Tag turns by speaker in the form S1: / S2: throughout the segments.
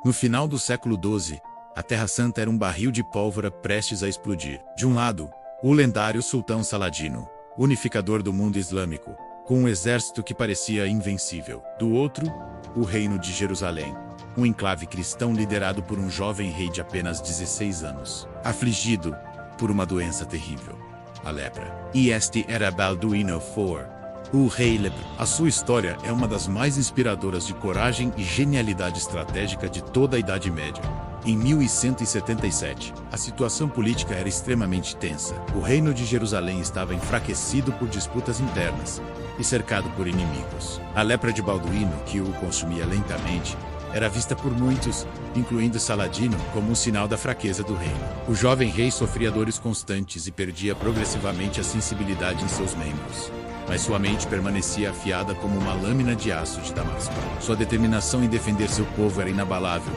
S1: No final do século XII, a Terra Santa era um barril de pólvora prestes a explodir. De um lado, o lendário Sultão Saladino, unificador do mundo islâmico, com um exército que parecia invencível. Do outro, o Reino de Jerusalém, um enclave cristão liderado por um jovem rei de apenas 16 anos, afligido por uma doença terrível, a lepra. E este era Balduíno IV, o rei lepra. A sua história é uma das mais inspiradoras de coragem e genialidade estratégica de toda a Idade Média. Em 1177, a situação política era extremamente tensa. O reino de Jerusalém estava enfraquecido por disputas internas e cercado por inimigos. A lepra de Balduíno, que o consumia lentamente, era vista por muitos, incluindo Saladino, como um sinal da fraqueza do reino. O jovem rei sofria dores constantes e perdia progressivamente a sensibilidade em seus membros, mas sua mente permanecia afiada como uma lâmina de aço de Damasco. Sua determinação em defender seu povo era inabalável,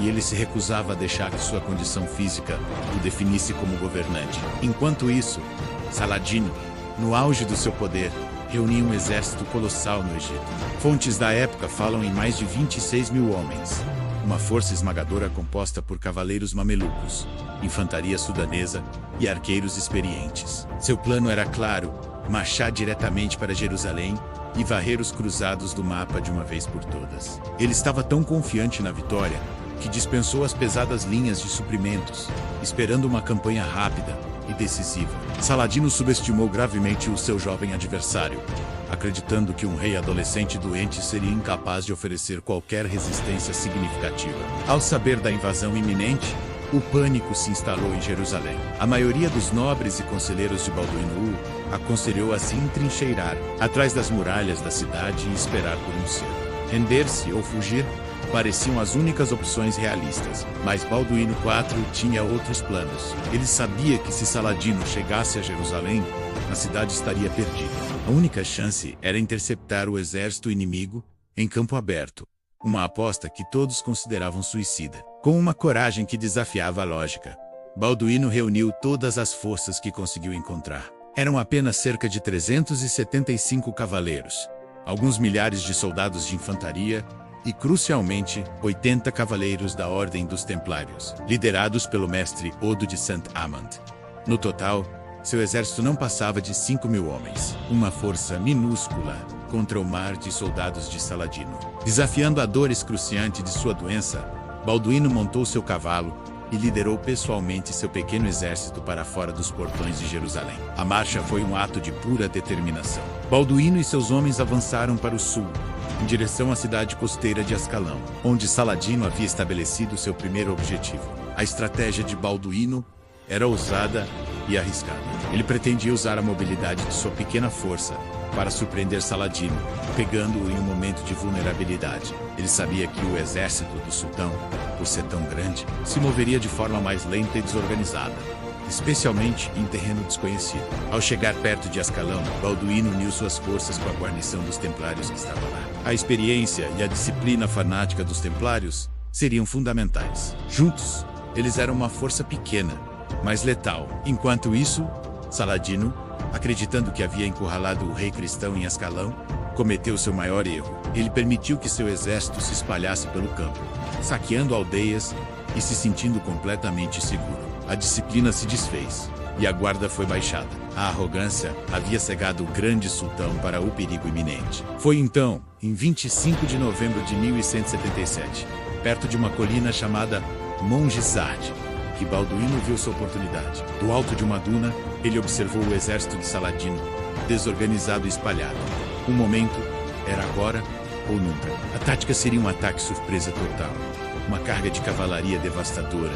S1: e ele se recusava a deixar que sua condição física o definisse como governante. Enquanto isso, Saladino, no auge do seu poder, reunia um exército colossal no Egito. Fontes da época falam em mais de 26 mil homens, uma força esmagadora composta por cavaleiros mamelucos, infantaria sudanesa e arqueiros experientes. Seu plano era claro: marchar diretamente para Jerusalém e varrer os cruzados do mapa de uma vez por todas. Ele estava tão confiante na vitória que dispensou as pesadas linhas de suprimentos, esperando uma campanha rápida e decisiva. Saladino subestimou gravemente o seu jovem adversário, acreditando que um rei adolescente doente seria incapaz de oferecer qualquer resistência significativa. Ao saber da invasão iminente, o pânico se instalou em Jerusalém. A maioria dos nobres e conselheiros de Balduíno I aconselhou a se entrincheirar atrás das muralhas da cidade e esperar por um cerco. Render-se ou fugir pareciam as únicas opções realistas, mas Balduíno IV tinha outros planos. Ele sabia que se Saladino chegasse a Jerusalém, a cidade estaria perdida. A única chance era interceptar o exército inimigo em campo aberto, uma aposta que todos consideravam suicida. Com uma coragem que desafiava a lógica, Balduíno reuniu todas as forças que conseguiu encontrar. Eram apenas cerca de 375 cavaleiros, alguns milhares de soldados de infantaria e, crucialmente, 80 cavaleiros da Ordem dos Templários, liderados pelo mestre Odo de Saint-Amand. No total, seu exército não passava de 5 mil homens, uma força minúscula contra o mar de soldados de Saladino. Desafiando a dor excruciante de sua doença, Balduíno montou seu cavalo e liderou pessoalmente seu pequeno exército para fora dos portões de Jerusalém. A marcha foi um ato de pura determinação. Balduíno e seus homens avançaram para o sul, em direção à cidade costeira de Ascalão, onde Saladino havia estabelecido seu primeiro objetivo. A estratégia de Balduíno era ousada e arriscada. Ele pretendia usar a mobilidade de sua pequena força para surpreender Saladino, pegando-o em um momento de vulnerabilidade. Ele sabia que o exército do sultão, por ser tão grande, se moveria de forma mais lenta e desorganizada, especialmente em terreno desconhecido. Ao chegar perto de Ascalão, Balduíno uniu suas forças com a guarnição dos templários que estava lá. A experiência e a disciplina fanática dos templários seriam fundamentais. Juntos, eles eram uma força pequena, mas letal. Enquanto isso, Saladino, acreditando que havia encurralado o rei cristão em Ascalão, cometeu seu maior erro. Ele permitiu que seu exército se espalhasse pelo campo, saqueando aldeias e se sentindo completamente seguro. A disciplina se desfez e a guarda foi baixada. A arrogância havia cegado o grande sultão para o perigo iminente. Foi então, em 25 de novembro de 1177, perto de uma colina chamada Mongisard, que Balduíno viu sua oportunidade. Do alto de uma duna, ele observou o exército de Saladino, desorganizado e espalhado. O momento era agora ou nunca. A tática seria um ataque surpresa total, uma carga de cavalaria devastadora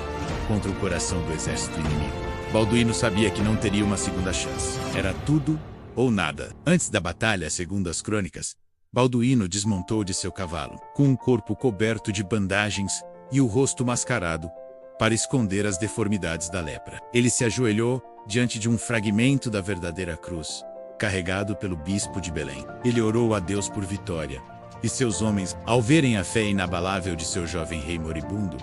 S1: contra o coração do exército inimigo. Balduíno sabia que não teria uma segunda chance. Era tudo ou nada. Antes da batalha, segundo as crônicas, Balduíno desmontou de seu cavalo, com o corpo coberto de bandagens e o rosto mascarado, para esconder as deformidades da lepra. Ele se ajoelhou diante de um fragmento da verdadeira cruz, carregado pelo bispo de Belém. Ele orou a Deus por vitória, e seus homens, ao verem a fé inabalável de seu jovem rei moribundo,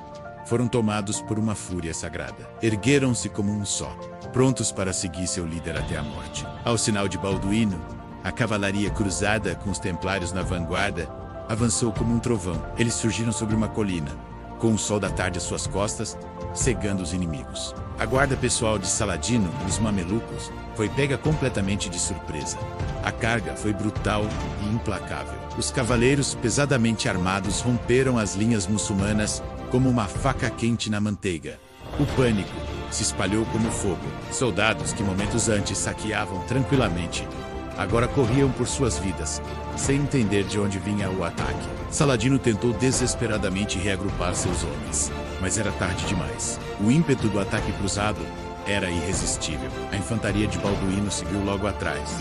S1: foram tomados por uma fúria sagrada. Ergueram-se como um só, prontos para seguir seu líder até a morte. Ao sinal de Balduíno, a cavalaria cruzada com os templários na vanguarda avançou como um trovão. Eles surgiram sobre uma colina, com o sol da tarde às suas costas, cegando os inimigos. A guarda pessoal de Saladino, os mamelucos, foi pega completamente de surpresa. A carga foi brutal e implacável. Os cavaleiros pesadamente armados romperam as linhas muçulmanas como uma faca quente na manteiga. O pânico se espalhou como fogo. Soldados que momentos antes saqueavam tranquilamente, agora corriam por suas vidas, sem entender de onde vinha o ataque. Saladino tentou desesperadamente reagrupar seus homens, mas era tarde demais. O ímpeto do ataque cruzado era irresistível. A infantaria de Balduíno seguiu logo atrás,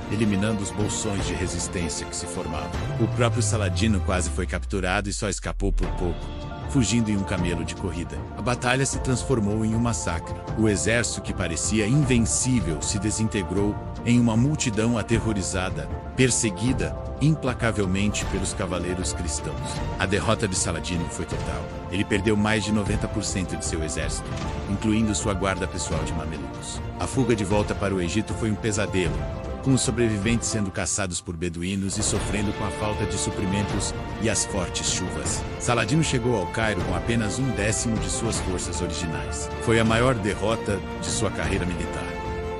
S1: eliminando os bolsões de resistência que se formavam. O próprio Saladino quase foi capturado e só escapou por pouco, fugindo em um camelo de corrida. A batalha se transformou em um massacre. O exército que parecia invencível se desintegrou em uma multidão aterrorizada, perseguida implacavelmente pelos cavaleiros cristãos. A derrota de Saladino foi total. Ele perdeu mais de 90% de seu exército, incluindo sua guarda pessoal de mamelucos. A fuga de volta para o Egito foi um pesadelo, com os sobreviventes sendo caçados por beduínos e sofrendo com a falta de suprimentos e as fortes chuvas. Saladino chegou ao Cairo com apenas 1/10 de suas forças originais. Foi a maior derrota de sua carreira militar.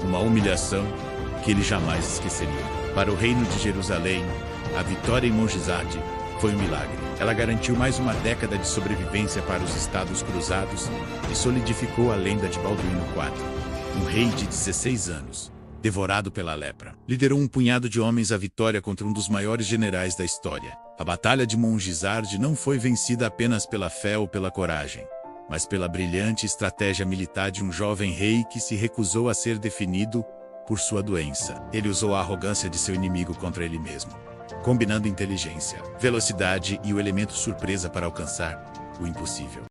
S1: Uma humilhação que ele jamais esqueceria. Para o reino de Jerusalém, a vitória em Mongisarde foi um milagre. Ela garantiu mais uma década de sobrevivência para os Estados Cruzados e solidificou a lenda de Balduíno IV, um rei de 16 anos, devorado pela lepra. Liderou um punhado de homens à vitória contra um dos maiores generais da história. A Batalha de Mongisarde não foi vencida apenas pela fé ou pela coragem, mas pela brilhante estratégia militar de um jovem rei que se recusou a ser definido por sua doença. Ele usou a arrogância de seu inimigo contra ele mesmo, combinando inteligência, velocidade e o elemento surpresa para alcançar o impossível.